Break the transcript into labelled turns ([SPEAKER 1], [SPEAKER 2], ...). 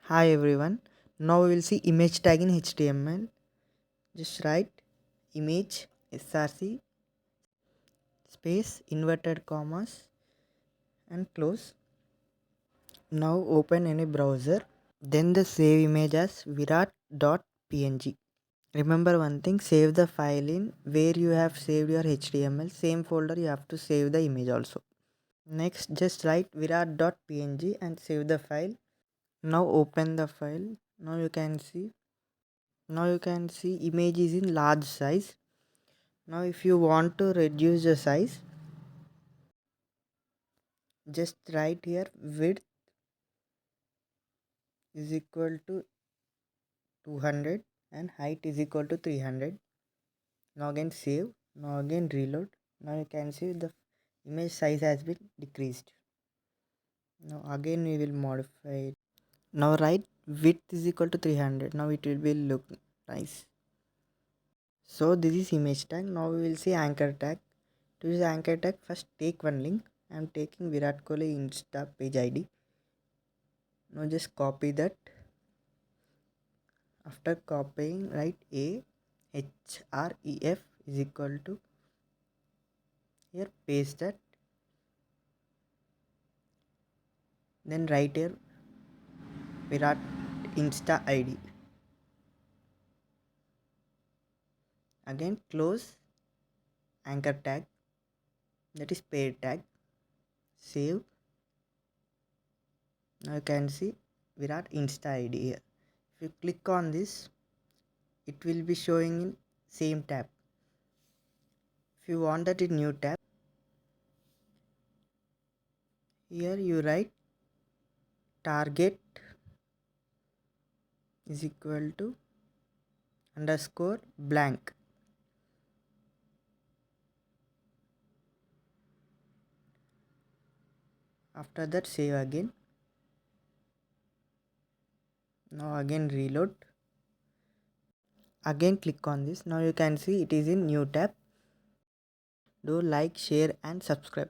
[SPEAKER 1] Hi everyone. Now we will see image tag in HTML. Just write image src space inverted commas and close. Now open any browser. Then the save image as virat.png. Remember one thing, save the file in where you have saved your HTML. Same folder you have to save the image also. Next just write virat.png and save the file. Now open the file. Now you can see image is in large size. Now if you want to reduce the size, just write here width is equal to 200 and height is equal to 300. Now again save. Now again reload. Now you can see the image size has been decreased. Now again we will modify it. Now write width is equal to 300. Now it will be look nice. So this is image tag. Now we will see anchor tag. To use anchor tag, first take one link. I am taking Virat Kohli Insta page ID. Now just copy that. After copying, write a href is equal to, here paste that. Then write here Virat Insta ID. Again close anchor tag, that is pair tag. Save. Now you can see Virat Insta ID here. If you click on this, it will be showing in same tab. If you want that in new tab, here you write target is equal to underscore blank. After that save again. Now again reload. Again click on this. Now you can see it is in new tab. Do like, share and subscribe.